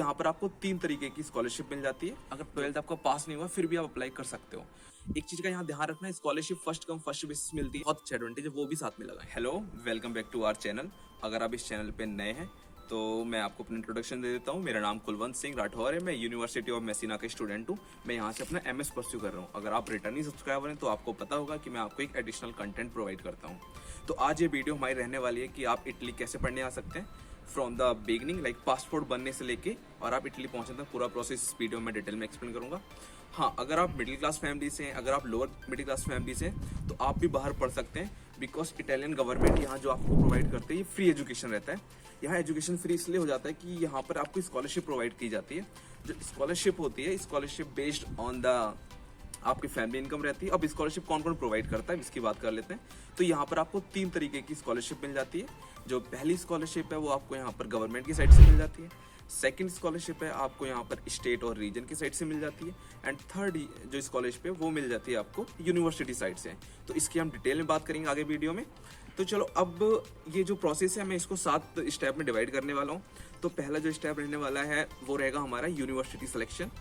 यहाँ पर आपको 3 तरीके की स्कॉलरशिप मिल जाती है। अगर 12th आपका पास नहीं हुआ फिर भी आप अप्लाई कर सकते हो। एक चीज का यहाँ ध्यान रखना है, scholarship first come first basis मिलती है, बहुत अच्छी एडवांटेज है, वो भी साथ में लगाएं। Hello, welcome back to our channel. अगर आप इस चैनल पे नए हैं तो मैं आपको अपना इंट्रोडक्शन दे देता हूँ। मेरा नाम कुलवंत सिंह राठौर है, मैं यूनिवर्सिटी ऑफ मैसीना का स्टूडेंट हूँ। मैं यहाँ से अपना MS परस्यू कर रहा हूँ। अगर आप रिटर्निंग सब्सक्राइबर हैं तो आपको पता होगा कि मैं आपको एक एडिशनल कंटेंट प्रोवाइड करता हूँ। तो आज ये वीडियो हमारी रहने वाली है कि आप इटली कैसे पढ़ने आ सकते हैं from the beginning, like passport बनने से लेके और आप इटली पहुंचने तक पूरा प्रोसेस इस वीडियो में डिटेल में एक्सप्लेन करूंगा। हाँ, अगर आप मिडिल क्लास फैमिली से हैं, अगर आप लोअर मिडिल क्लास फैमिली से हैं, तो आप भी बाहर पढ़ सकते हैं, बिकॉज इटालियन गवर्नमेंट यहाँ जो आपको प्रोवाइड करते हैं ये फ्री एजुकेशन रहता है। यहाँ एजुकेशन फ्री इसलिए हो जाता है कि यहाँ पर आपको स्कॉलरशिप प्रोवाइड की जाती है। जो स्कॉलरशिप होती है, स्कॉलरशिप बेस्ड ऑन द आपकी फैमिली इनकम रहती है। अब स्कॉलरशिप कौन कौन प्रोवाइड करता है इसकी बात कर लेते हैं। तो यहाँ पर आपको 3 तरीके की स्कॉलरशिप मिल जाती है। जो पहली स्कॉलरशिप है वो आपको यहाँ पर गवर्नमेंट की साइड से मिल जाती है। सेकंड स्कॉलरशिप है आपको यहाँ पर स्टेट और रीजन की साइड से मिल जाती है। एंड थर्ड जो स्कॉलरशिप है वो मिल जाती है आपको यूनिवर्सिटी साइड से। तो इसकी हम डिटेल में बात करेंगे आगे वीडियो में। तो चलो, अब ये जो प्रोसेस है मैं इसको 7 स्टेप में डिवाइड करने वाला हूँ। तो पहला जो स्टेप रहने वाला है वो रहेगा हमारा यूनिवर्सिटी सिलेक्शन।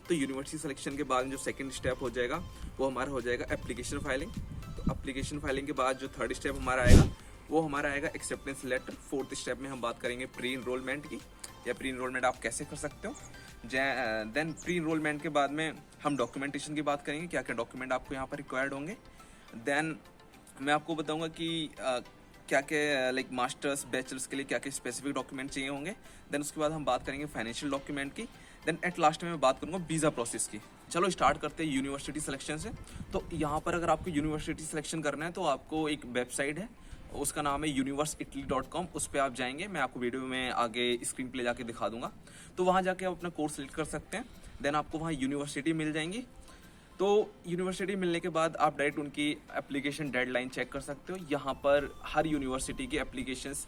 तो यूनिवर्सिटी सिलेक्शन के बाद जो सेकंड स्टेप हो जाएगा वो हमारा हो जाएगा एप्लीकेशन फाइलिंग। तो एप्लीकेशन फाइलिंग के बाद जो थर्ड स्टेप हमारा आएगा वो हमारा आएगा एक्सेप्टेंस लेटर। फोर्थ स्टेप में हम बात करेंगे प्री इनरोलमेंट की, या प्री इनरोलमेंट आप कैसे कर सकते हो। देन प्री इनरोलमेंट के बाद में हम डॉक्यूमेंटेशन की बात करेंगे, क्या क्या डॉक्यूमेंट आपको यहाँ पर रिक्वायर्ड होंगे। देन मैं आपको बताऊंगा कि क्या क्या लाइक मास्टर्स बैचलर्स के लिए क्या क्या स्पेसिफिक डॉक्यूमेंट चाहिए होंगे। देन उसके बाद हम बात करेंगे फाइनेंशियल डॉक्यूमेंट की। देन एट लास्ट में मैं बात करूंगा वीज़ा प्रोसेस की। चलो स्टार्ट करते हैं यूनिवर्सिटी सिलेक्शन से। तो यहाँ पर अगर आपको यूनिवर्सिटी सिलेक्शन करना है तो आपको एक वेबसाइट है, उसका नाम है universeitaly.com। उस पर आप जाएंगे, मैं आपको वीडियो में आगे स्क्रीन पे ले जाके दिखा दूंगा। तो वहाँ जाके आप अपना कोर्स सिलेक्ट कर सकते हैं। देन आपको वहाँ यूनिवर्सिटी मिल जाएंगी। तो यूनिवर्सिटी मिलने के बाद आप डायरेक्ट उनकी एप्लीकेशन डेडलाइन चेक कर सकते हो। यहाँ पर हर यूनिवर्सिटी की एप्लीकेशंस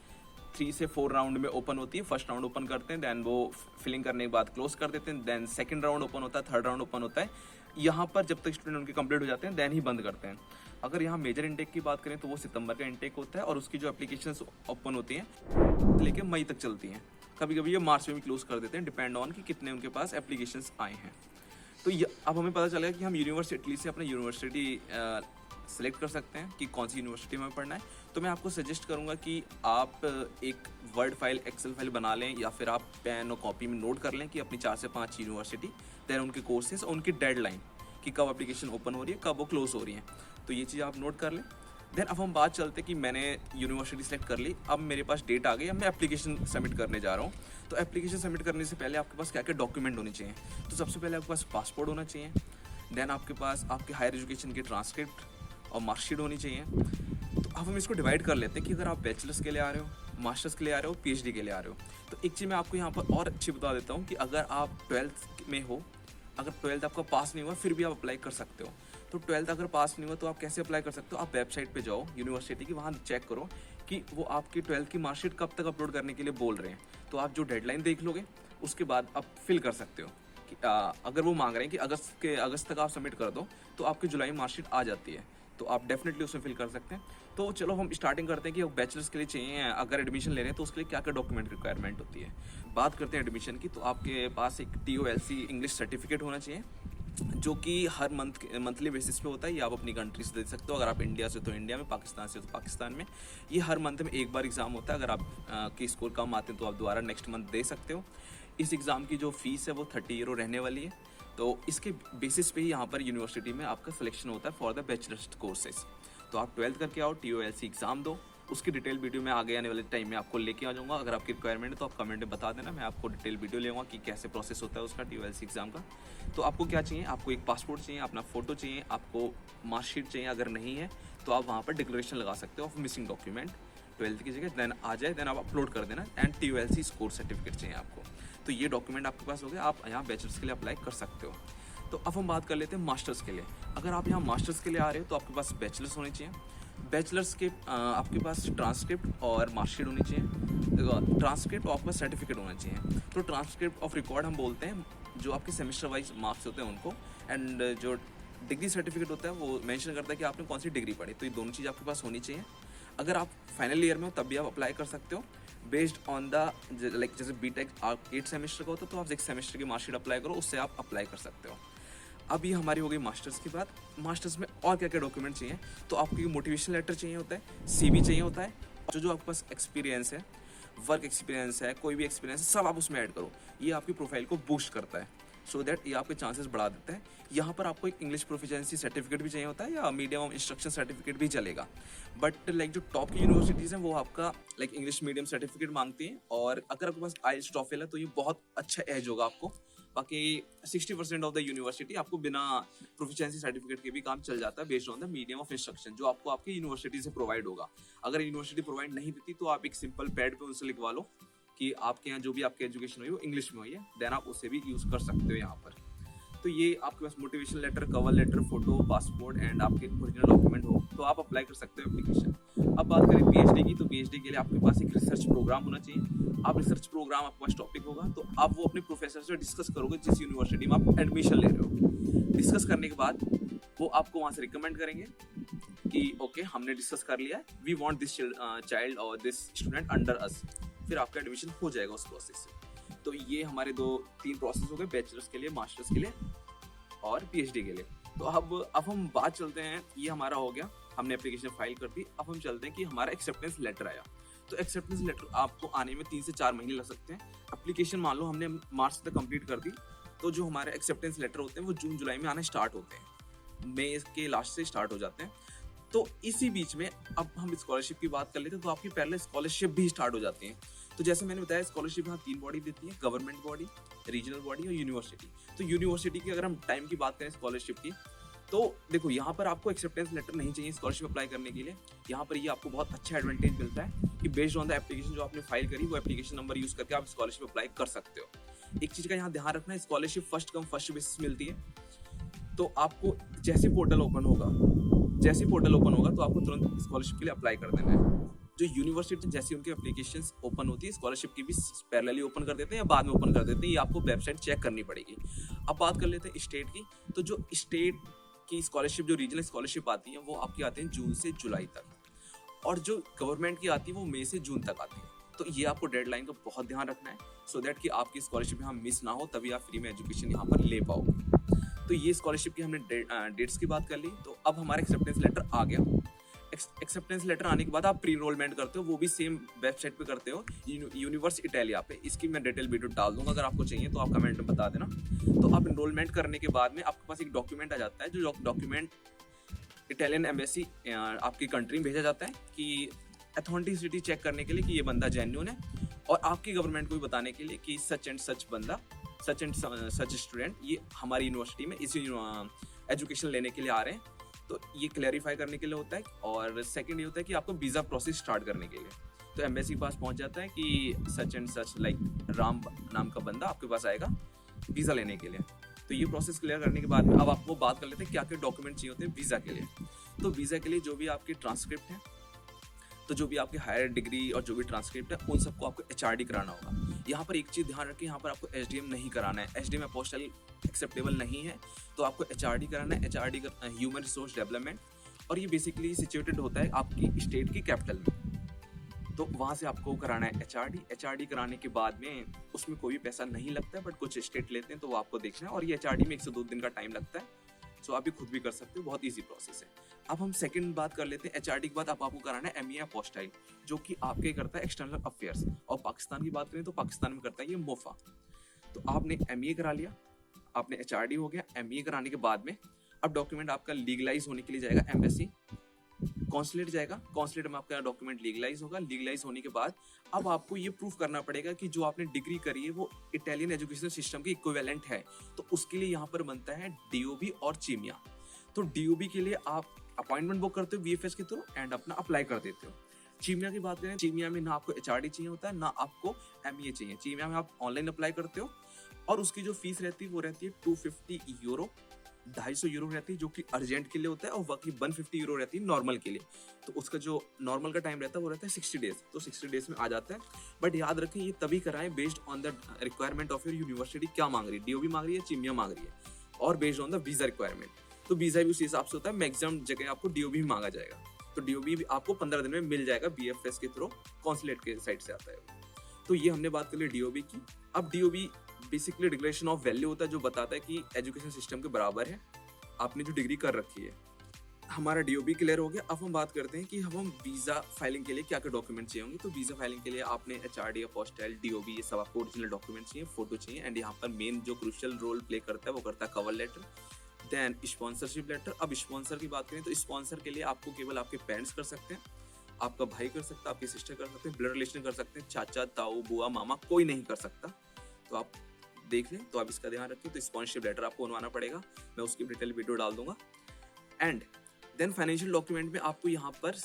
3 से 4 राउंड में ओपन होती है। फर्स्ट राउंड ओपन करते हैं, देन वो फिलिंग करने के बाद क्लोज कर देते हैं। देन सेकंड राउंड ओपन होता है, थर्ड राउंड ओपन होता है। यहाँ पर जब तक स्टूडेंट उनके कंप्लीट हो जाते हैं देन ही बंद करते हैं। अगर यहाँ मेजर इनटेक की बात करें तो वो सितंबर का इनटेक होता है और उसकी जो एप्लीकेशंस ओपन होती हैं लेके मई तक चलती हैं। कभी कभी ये मार्च में भी क्लोज कर देते हैं, डिपेंड ऑन कि कितने उनके पास एप्लीकेशंस आए हैं। तो अब हमें पता चलेगा कि हम यूनिवर्सिटी से अपना यूनिवर्सिटी सेलेक्ट कर सकते हैं कि कौन सी यूनिवर्सिटी में पढ़ना है। तो मैं आपको सजेस्ट करूंगा कि आप एक वर्ड फाइल, एक्सेल फाइल बना लें, या फिर आप पेन और कॉपी में नोट कर लें कि अपनी 4 से 5 यूनिवर्सिटी, देन उनके कोर्सेज और उनकी डेडलाइन कि कब एप्लीकेशन ओपन हो रही है, कब वो क्लोज हो रही है। तो ये चीज़ आप नोट कर लें। देन अब हम बात चलते कि मैंने यूनिवर्सिटी सेलेक्ट कर ली, अब मेरे पास डेट आ गई, अब मैं एप्लीकेशन सबमिट करने जा रहा हूँ। तो एप्लीकेशन सबमिट करने से पहले आपके पास क्या क्या डॉक्यूमेंट होने चाहिए। तो सबसे पहले आपके पास पासपोर्ट होना चाहिए। देन आपके पास आपके हायर एजुकेशन की ट्रांसक्रिप्ट और मार्कशीट होनी चाहिए। तो अब हम इसको डिवाइड कर लेते हैं कि अगर आप बैचलर्स के लिए आ रहे हो, मास्टर्स के लिए आ रहे हो, PhD के लिए आ रहे हो। तो एक चीज़ मैं आपको यहाँ पर और अच्छी बता देता हूँ कि अगर आप 12th में हो, अगर 12th आपका पास नहीं हुआ फिर भी आप अप्लाई कर सकते हो। तो 12th अगर पास नहीं हुआ तो आप कैसे अप्लाई कर सकते हो। आप वेबसाइट पे जाओ यूनिवर्सिटी की, वहाँ चेक करो कि वो आपकी 12th की मार्कशीट कब तक अपलोड करने के लिए बोल रहे हैं। तो आप जो डेडलाइन देख लोगे उसके बाद आप फिल कर सकते हो कि अगर वो मांग रहे हैं कि अगस्त तक आप सबमिट कर दो तो आपकी जुलाई मार्कशीट आ जाती है, तो आप डेफिनेटली उसमें फिल कर सकते हैं। तो चलो हम स्टार्टिंग करते हैं कि बैचलर्स के लिए चाहिए, अगर एडमिशन ले रहे हैं तो उसके लिए क्या क्या डॉक्यूमेंट रिक्वायरमेंट होती है। बात करते हैं एडमिशन की। तो आपके पास एक TOLC इंग्लिश सर्टिफिकेट होना चाहिए, जो कि हर मंथली बेसिस पे होता है। ये आप अपनी कंट्री से दे सकते हो। अगर आप इंडिया से तो इंडिया में, पाकिस्तान से तो पाकिस्तान में। ये हर मंथ में एक बार एग्ज़ाम होता है। अगर आप के स्कोर कम आते हैं तो आप दोबारा नेक्स्ट मंथ दे सकते हो। इस एग्ज़ाम की जो फीस है वो 30 यूरो रहने वाली है। तो इसके बेसिस पे ही यहाँ पर यूनिवर्सिटी में आपका सिलेक्शन होता है फॉर द बैचलर्स कोर्सेज। तो आप 12th करके आओ, TOLC एग्ज़ाम दो। उसकी डिटेल वीडियो में आगे आने वाले टाइम में आपको लेके आ जाऊँगा। अगर आपकी रिक्वायरमेंट है तो आप कमेंट में बता देना, मैं आपको डिटेल वीडियो ले आऊँगा कि कैसे प्रोसेस होता है उसका TOLC एग्ज़ाम का। तो आपको क्या चाहिए, आपको एक पासपोर्ट चाहिए, अपना फ़ोटो चाहिए, आपको मार्कशीट चाहिए। अगर नहीं है तो आप वहाँ पर डिक्लेरेशन लगा सकते हो ऑफ मिसिंग डॉक्यूमेंट 12th की जगह। देन आ जाए, देन आप अपलोड कर देना। एंड TOLC स्कोर सर्टिफिकेट चाहिए आपको। तो ये डॉक्यूमेंट आपके पास हो गए, आप यहाँ बैचलर्स के लिए अप्लाई कर सकते हो। तो अब हम बात कर लेते हैं मास्टर्स के लिए। अगर आप यहाँ मास्टर्स के लिए आ रहे हो तो आपके पास बैचलर्स होने चाहिए। बैचलर्स के आपके पास ट्रांसक्रिप्ट और मार्कशीट होनी चाहिए। ट्रांसक्रिप्ट और आपका सर्टिफिकेट होना चाहिए। तो ट्रांसक्रिप्ट ऑफ रिकॉर्ड हम बोलते हैं जो आपके सेमेस्टर वाइज मार्क्स होते हैं उनको। एंड जो डिग्री सर्टिफिकेट होता है वो मेंशन करता है कि आपने कौन सी डिग्री पढ़ी। तो ये दोनों चीज़ आपके पास होनी चाहिए। अगर आप फाइनल ईयर में हो तब भी आप अप्लाई कर सकते हो। बेस्ड ऑन द लाइक जैसे बीटेक आप 8 सेमेस्टर का होता है तो आप 6 सेमेस्टर की मार्कशीट अप्लाई करो, उससे आप अप्लाई कर सकते हो। अब ये हमारी हो गई मास्टर्स की बात। मास्टर्स में और क्या क्या डॉक्यूमेंट चाहिए, तो आपको मोटिवेशन लेटर चाहिए होता है, सीवी चाहिए होता है, जो जो आपके पास एक्सपीरियंस है, वर्क एक्सपीरियंस है, कोई भी एक्सपीरियंस है, सब आप उसमें ऐड करो। ये आपकी प्रोफाइल को बूस्ट करता है, सो दैट ये आपके चांसेस बढ़ा देता है। यहाँ पर आपको एक इंग्लिश प्रोफिशिएंसी सर्टिफिकेट भी चाहिए होता है या मीडियम ऑफ इंस्ट्रक्शन सर्टिफिकेट भी चलेगा। बट लाइक जो टॉप की यूनिवर्सिटीज़ हैं वो आपका लाइक इंग्लिश मीडियम सर्टिफिकेट मांगती हैं, और अगर आपके पास आइल्स टॉफल है तो ये बहुत अच्छा एज होगा आपको। बाकी 60% ऑफ द यूनिवर्सिटी आपको बिना प्रोफिशिएंसी सर्टिफिकेट के भी काम चल जाता है, based on the medium of instruction जो आपको आपकी यूनिवर्सिटी से प्रोवाइड होगा। अगर यूनिवर्सिटी प्रोवाइड नहीं देती तो आप एक सिंपल पैड पे उनसे लिखवा लो कि आपके यहाँ जो भी आपकी एजुकेशन हुई वो इंग्लिश में हुई है, देन आप उसे भी यूज़ कर सकते हो यहाँ पर। तो ये आपके पास motivation letter, cover letter, photo, passport and आपके ओरिजिनल डॉक्यूमेंट हो तो आप अप्लाई कर सकते हो एप्लीकेशन। अब बात करें पीएचडी की, तो पीएचडी के लिए आपके पास एक रिसर्च प्रोग्राम होना चाहिए। आप रिसर्च प्रोग्राम, आपके पास टॉपिक होगा तो आप वो अपने प्रोफेसर से डिस्कस करोगे जिस यूनिवर्सिटी में आप एडमिशन ले रहे हो। डिस्कस करने के बाद वो आपको वहाँ से रिकमेंड करेंगे कि ओके हमने डिस्कस कर लिया है, वी वांट दिस चाइल्ड और दिस स्टूडेंट अंडर अस, फिर आपका एडमिशन हो जाएगा उस प्रोसेस से। तो ये हमारे 2-3 प्रोसेस हो गए, बैचलर्स के लिए, मास्टर्स के लिए और पीएचडी के लिए। तो अब हम बात चलते हैं, ये हमारा हो गया, हमने एप्लीकेशन फाइल कर दी। अब हम चलते हैं कि हमारा एक्सेप्टेंस लेटर आया। तो एक्सेप्टेंस लेटर आपको आने में 3 से 4 महीने लग सकते हैं। एप्लीकेशन मान लो हमने मार्च तक कंप्लीट कर दी, तो जो हमारे एक्सेप्टेंस लेटर होते हैं वो जून जुलाई में आने स्टार्ट होते हैं, मई के लास्ट से स्टार्ट हो जाते हैं। तो इसी बीच में अब हम स्कॉलरशिप की बात कर लेते हैं, तो आपकी पहले स्कॉलरशिप भी स्टार्ट हो जाती है। तो जैसे मैंने बताया स्कॉलरशिप यहाँ 3 बॉडी देती है, गवर्नमेंट बॉडी, रीजनल बॉडी और यूनिवर्सिटी। तो यूनिवर्सिटी की अगर हम टाइम की बात करें स्कॉलरशिप की, तो देखो यहाँ पर आपको एक्सेप्टेंस लेटर नहीं चाहिए स्कॉलरशिप अप्लाई करने के लिए। यहाँ पर ये आपको बहुत अच्छा एडवांटेज मिलता है कि बेस्ड ऑन द एप्लीकेशन जो आपने फाइल करी वो एप्लीकेशन नंबर यूज करके आप स्कॉलरशिप अप्लाई कर सकते हो। एक चीज का यहाँ ध्यान रखना है, scholarship first come first basis मिलती है। तो आपको जैसे पोर्टल ओपन होगा तो आपको तुरंत स्कॉलरशिप के लिए अप्लाई कर देना है। जो यूनिवर्सिटी जैसे उनकी एप्लीकेशंस ओपन होती है, स्कॉलरशिप की भी पैरेलली ओपन कर देते हैं या बाद में ओपन कर देते हैं, ये आपको वेबसाइट चेक करनी पड़ेगी। अब बात कर लेते हैं स्टेट की। तो जो स्टेट की स्कॉलरशिप, जो रीजनल स्कॉलरशिप आती है वो आपकी आती है जून से जुलाई तक, और जो गवर्नमेंट की आती है वो मई से जून तक आती है। तो ये आपको डेडलाइन का बहुत ध्यान रखना है, सो दैट कि आपकी स्कॉलरशिप यहाँ मिस ना हो, तभी आप फ्री में एजुकेशन यहाँ पर ले पाओगे। तो ये स्कॉलरशिप की हमने डेट्स की बात कर ली। तो अब हमारा एक्सेप्टेंस लेटर आ गया। एक्सेप्टेंस लेटर आने के बाद आप प्री इनरोलमेंट करते हो, वो भी सेम वेबसाइट पे करते हो, यूनिवर्स इटालिया पे। इसकी मैं डिटेल वीडियो डाल दूंगा, अगर आपको चाहिए तो आप कमेंट में बता देना। तो आप इनरोलमेंट करने के बाद में आपके पास एक डॉक्यूमेंट आ जाता है, जो डॉक्यूमेंट इटालियन एम्बेसी आपकी कंट्री में भेजा जाता है कि अथेंटिसिटी चेक करने के लिए कि ये बंदा जेन्युइन है, और आपकी गवर्नमेंट को भी बताने के लिए कि सच एंड सच बंदा, सच एंड सच स्टूडेंट ये हमारी यूनिवर्सिटी में इस एजुकेशन लेने के लिए आ रहे हैं। तो ये क्लैरिफाई करने के लिए होता है। और सेकंड ये होता है कि आपको वीज़ा प्रोसेस स्टार्ट करने के लिए, तो एम्बेसी के पास पहुंच जाता है कि such and such like Ram नाम का बंदा आपके पास आएगा वीज़ा लेने के लिए। तो ये प्रोसेस क्लियर करने के बाद में अब आपको बात कर लेते हैं क्या क्या डॉक्यूमेंट चाहिए होते हैं वीज़ा के लिए। तो वीज़ा के लिए जो भी आपके ट्रांसक्रिप्ट है, तो जो भी आपकी हायर डिग्री और जो भी ट्रांसक्रिप्ट है उन सबको आपको एचआरडी कराना होगा। यहाँ पर एक चीज़ ध्यान रखें, यहाँ पर आपको एसडीएम नहीं कराना है, एसडीएम अपोस्टल एक्सेप्टेबल नहीं है, तो आपको एचआरडी कराना है, एचआरडी ह्यूमन रिसोर्स डेवलपमेंट। और ये बेसिकली सिचुएटेड होता है आपकी स्टेट की कैपिटल में, तो वहाँ से आपको कराना है एचआरडी। एचआरडी कराने के बाद में उसमें कोई पैसा नहीं लगता है, बट कुछ स्टेट लेते हैं तो वो आपको देखना है, और ये एचआरडी में 1 से 2 दिन का टाइम लगता है। सो आप भी खुद भी कर सकते हो, बहुत ईजी प्रोसेस है। अब हम सेकंड बात कर लेते हैं, एचआरडी के बाद अब आपको कराना है एमए अपोस्टाइल, जो कि आपके करता है एक्सटर्नल अफेयर्स। और पाकिस्तान की बात करें तो पाकिस्तान में करता है ये मोफा। तो आपने एमए करा लिया, आपने एचआरडी हो गया। एमए कराने के बाद में अब डॉक्यूमेंट आपका लीगलाइज होने के लिए जाएगा एम्बेसी, कॉन्सुलेट जाएगा, कॉन्सुलेट में आपका डॉक्यूमेंट लीगलाइज होगा। लीगलाइज होने के बाद अब आपको ये प्रूफ करना पड़ेगा कि जो आपने डिग्री करी है वो इटालियन एजुकेशन सिस्टम के इक्विवेलेंट है। तो उसके लिए यहाँ पर बनता है डीओबी और चीमिया। तो डीओबी के लिए आप अपॉइंटमेंट बुक करते हो वीएफएस के थ्रू एंड अपना अप्लाई कर देते हो। चीमिया की बात करें, चीमिया में ना आपको एचआरडी चाहिए होता है ना आपको एमए चाहिए। चीमिया में आप ऑनलाइन अप्लाई करते हो, और उसकी जो फीस रहती है वो रहती है 250 यूरो, 250 यूरो रहती है जो कि अर्जेंट के लिए होता है, और बाकी 150 यूरो रहती है नॉर्मल के लिए। तो उसका जो नॉर्मल का टाइम रहता है वो रहता है 60 डेज, तो 60 डेज में आ जाता है। बट याद रखें ये तभी कराएं based on the requirement of your university, क्या मांग रही है, डीओबी मांग रही है, चीमिया मांग रही है, और based on the visa requirement. तो वीजा भी उसी हिसाब से होता है, मैक्सिमम जगह आपको डीओबी भी मांगा जाएगा। तो डीओबी भी आपको 15 दिन में मिल जाएगा, बीएफएस के थ्रू कॉन्सुलेट के साइड से आता है। तो ये हमने बात कर ली डीओबी की। अब DOB basically declaration of value होता है, जो बताता है कि एजुकेशन सिस्टम के बराबर है आपने जो डिग्री कर रखी है। हमारा डीओबी क्लियर हो गया। अब हम बात करते हैं कि हम वीजा फाइलिंग के लिए क्या क्या डॉक्यूमेंट चाहिए होंगे। तो वीजा फाइलिंग के लिए आपने एचआरडी, अपोस्टाइल, डीओबी, ये सब आपको ओरिजिनल डॉक्यूमेंट चाहिए, फोटो चाहिए। एंड यहाँ पर मेन जो क्रूशियल रोल प्ले करता है वो करता है cover letter, then sponsorship letter. अब स्पॉन्सर की बात करें तो स्पॉन्सर के लिए आपको केवल आपके पेरेंट्स कर सकते हैं, आपका भाई कर सकता है, आपकी सिस्टर कर सकते हैं, ब्लड रिलेशन कर सकते हैं, चाचा, ताऊ, बुआ, मामा, कोई नहीं कर सकता। तो आप देख लें, तो आप इसका ध्यान रखें। तो स्पॉन्सरशिप लेटर आपको बनवाना पड़ेगा, मैं उसकी डिटेल वीडियो डाल दूंगा। एंड देन फाइनेंशियल डॉक्यूमेंट में आपको यहाँ पर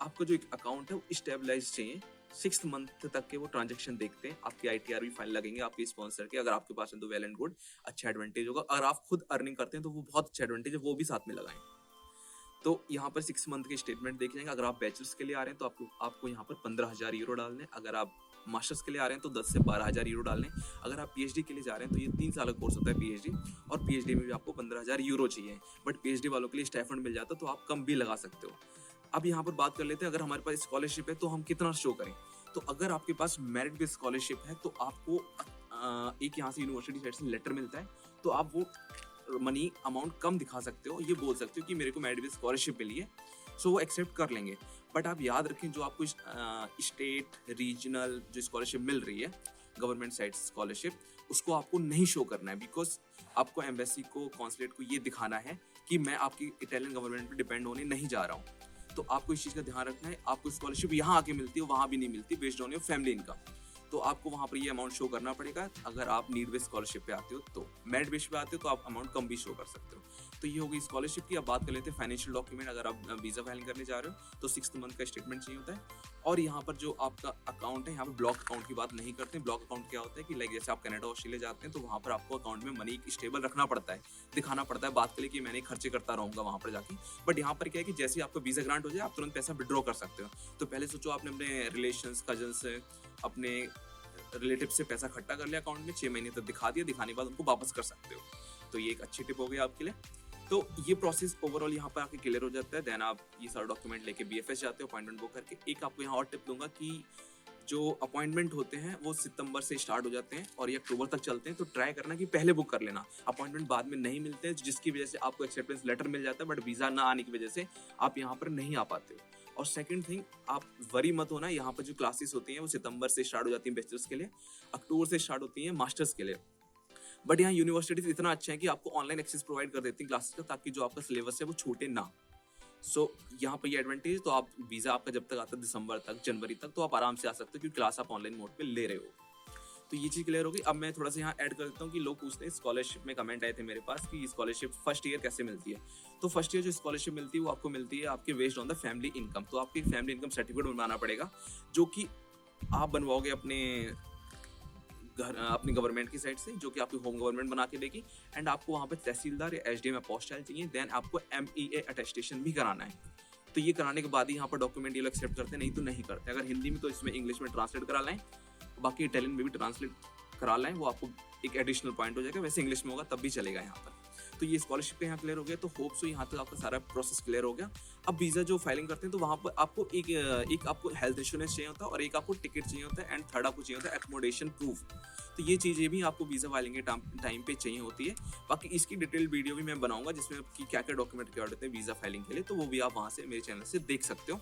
आपका जो एक अकाउंट है वो स्टेबलाइज चाहिए। 6th मंथ तक के वो ट्रांजेक्शन देखते हैं, आपकी आईटीआर भी फाइन लगेंगे आपके स्पॉन्सर के। अगर आपके पास है तो वेल एंड गुड, अच्छा एडवांटेज होगा। अगर आप खुद अर्निंग करते हैं तो वो बहुत अच्छा एडवांटेज है, वो भी साथ में लगाएं। तो यहाँ पर 6 मंथ के स्टेटमेंट देख जाएंगे। अगर आप बैचलर्स के लिए आ रहे हैं तो आपको यहाँ पर 15,000 यूरो डालने। अगर आप मास्टर्स के लिए आ रहे हैं तो 10 से 12,000 यूरो डालने। अगर आप पीएचडी के लिए जा रहे हैं तो ये 3 साल का कोर्स होता है पीएचडी, और पीएचडी में भी आपको 15,000 यूरो चाहिए। बट पीएचडी वालों के लिए स्टाइपेंड मिल जाता है, तो आप कम भी लगा सकते हो। अब यहाँ पर बात कर लेते हैं, अगर हमारे पास स्कॉलरशिप है तो हम कितना शो करें। तो अगर आपके पास मेरिट बेस्ड स्कॉलरशिप है तो आपको एक यहाँ से यूनिवर्सिटी साइड से लेटर मिलता है, तो आप वो मनी अमाउंट कम दिखा सकते हो, ये बोल सकते हो कि मेरे को मेरिट बेस्ड स्कॉलरशिप मिली है, सो वो एक्सेप्ट कर लेंगे। बट आप याद रखें, जो आपको स्टेट रीजनल जो स्कॉलरशिप मिल रही है, गवर्नमेंट साइड स्कॉलरशिप, उसको आपको नहीं शो करना है, बिकॉज आपको एम्बेसी को, कॉन्सुलेट को ये दिखाना है कि मैं आपकी इटालियन गवर्नमेंट पे डिपेंड होने नहीं जा रहा हूँ। तो आपको इस चीज़ का ध्यान रखना है। आपको स्कॉलरशिप यहाँ आके मिलती है, वहाँ भी नहीं मिलती, based on your family income. तो आपको वहाँ पर ये अमाउंट शो करना पड़ेगा। अगर आप नीड बेस्ड स्कॉलरशिप पे आते हो, तो मेरिट बेस्ड पे आते हो तो आप अमाउंट कम भी शो कर सकते हो। तो ये हो गई स्कॉलरशिप की। अब बात कर लेते हैं फाइनेंशियल डॉक्यूमेंट। अगर आप वीजा फाइलिंग करने जा रहे हो तो 6th मंथ का स्टेटमेंट चाहिए होता है। और यहाँ पर जो आपका अकाउंट है, यहाँ पर ब्लॉक अकाउंट की बात नहीं करते हैं। ब्लॉक अकाउंट क्या होता है कि लाइक जैसे आप कनाडा, ऑस्ट्रेलिया जाते हैं तो वहाँ पर आपको अकाउंट में मनी स्टेबल रखना पड़ता है, दिखाना पड़ता है, बात के लिए कि मैंने खर्चे करता रहूंगा वहाँ पर जाके। बट यहाँ पर क्या है कि जैसे आपको वीजा ग्रांट हो जाए, आप तुरंत पैसा विड्रॉ कर सकते हो। तो पहले सोचो, आपने अपने रिलेशंस, कजन से, अपने रिलेटिव से पैसा इकट्ठा कर लिया अकाउंट में, 6 महीने तक दिखा दिया, दिखाने के बाद उनको वापस कर सकते हो। तो ये एक अच्छी टिप हो गई आपके लिए। तो ये प्रोसेस ओवरऑल यहाँ पर आके क्लियर हो जाता है। देन आप ये सारा डॉक्यूमेंट लेके बीएफएस जाते हो अपॉइंटमेंट बुक करके। एक आपको यहाँ और टिप दूंगा कि जो अपॉइंटमेंट होते हैं वो सितंबर से स्टार्ट हो जाते हैं और ये अक्टूबर तक चलते हैं। तो ट्राई करना कि पहले बुक कर लेना, अपॉइंटमेंट बाद में नहीं मिलते हैं, जिसकी वजह से आपको एक्सेप्टेंस लेटर मिल जाता है बट वीजा ना आने की वजह से आप यहाँ पर नहीं आ पाते हो। और सेकंड थिंग, आप वरी मत होना, यहाँ पर जो क्लासेस होती हैं वो सितंबर से स्टार्ट हो जाती हैं बैचलर्स के लिए, अक्टूबर से स्टार्ट होती हैं मास्टर्स के लिए। बट यहाँ यूनिवर्सिटीज इतना अच्छा है कि आपको ऑनलाइन एक्सेस प्रोवाइड कर देती हैं क्लासेस का, ताकि जो आपका सिलेबस है वो छूटे ना। सो यहाँ पर ये एडवांटेज। तो आप वीजा आपका जब तक आता है दिसंबर तक, जनवरी तक, तो आप आराम से आ सकते हो क्योंकि क्लास आप ऑनलाइन मोड पे ले रहे हो। तो ये चीज़ क्लियर होगी। अब मैं थोड़ा सा यहाँ ऐड कर देता हूँ कि लोग पूछते हैं, स्कॉलरशिप में कमेंट आए थे मेरे पास कि स्कॉलरशिप फर्स्ट ईयर कैसे मिलती है। तो फर्स्ट ईयर जो स्कॉलरशिप मिलती है वो आपको मिलती है आपके based on the family income. तो आपकी फैमिली इनकम सर्टिफिकेट बनवाना पड़ेगा, जो कि आप बनवाओगे अपने अपनी गवर्नमेंट की साइड से, जो कि आपकी होम गवर्नमेंट बना के देगी। एंड आपको वहाँ पे तहसीलदार या एसडीएम अपोस्टाइल चाहिए। देन आपको MEA अटेस्टेशन भी कराना है। तो ये कराने के बाद ही यहाँ पर डॉक्यूमेंट ये लोग एक्सेप्ट करते हैं, नहीं तो नहीं करते। अगर हिंदी में तो इसमें इंग्लिश में ट्रांसलेट करा लाएं, बाकी इटालियन में भी ट्रांसलेट करा लाएं, वो आपको एक एडिशनल पॉइंट हो जाएगा। वैसे इंग्लिश में होगा तब भी चलेगा यहाँ पर। तो ये स्कॉलरशिप का यहाँ क्लियर हो गया। तो होप सो यहाँ तक आपका सारा प्रोसेस क्लियर हो गया। अब वीज़ा जो फाइलिंग करते हैं तो वहाँ पर आपको एक आपको हेल्थ इंश्योरेंस चाहिए होता है और एक आपको टिकट चाहिए होता है, एंड थर्ड आपको चाहिए होता है एकोमोडेशन प्रूफ। तो ये चीज़ें भी आपको वीज़ा फाइलिंग के टाइम पे चाहिए होती है। बाकी इसकी डिटेल वीडियो भी मैं बनाऊंगा जिसमें कि क्या क्या डॉक्यूमेंट क्या होते हैं वीज़ा फाइलिंग के लिए, तो वो भी आप वहाँ से मेरे चैनल से देख सकते हो।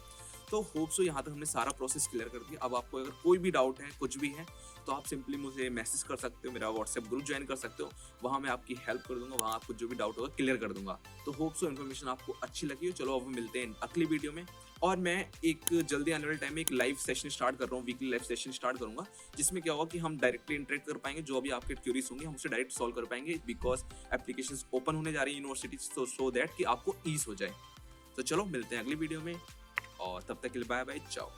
तो होप सो यहाँ तक हमने सारा प्रोसेस क्लियर कर दिया। अब आपको अगर कोई भी डाउट है, कुछ भी है, तो आप सिंपली मुझे मैसेज कर सकते हो, मेरा व्हाट्सएप ग्रुप ज्वाइन कर सकते हो, वहाँ मैं आपकी हेल्प कर दूंगा, वहाँ आपको जो भी डाउट होगा क्लियर कर दूंगा। तो होप सो इन्फॉर्मेशन आपको अच्छी लगी हो। चलो अब मिलते हैं अगली वीडियो में। और मैं एक जल्दी आने वाले टाइम में एक लाइव सेशन स्टार्ट कर रहा हूँ, वीकली लाइव सेशन स्टार्ट करूंगा, जिसमें क्या होगा कि हम डायरेक्टली इंटरेक्ट कर पाएंगे, जो भी आपके क्यूरीज होंगे हम उसे डायरेक्ट सॉल्व कर पाएंगे, बिकॉज एप्लीकेशंस ओपन होने जा रही है यूनिवर्सिटी, सो दैट कि आपको ईज हो जाए। तो चलो मिलते हैं अगली वीडियो में, और तब तक के लिए बाय बाय, चाओ।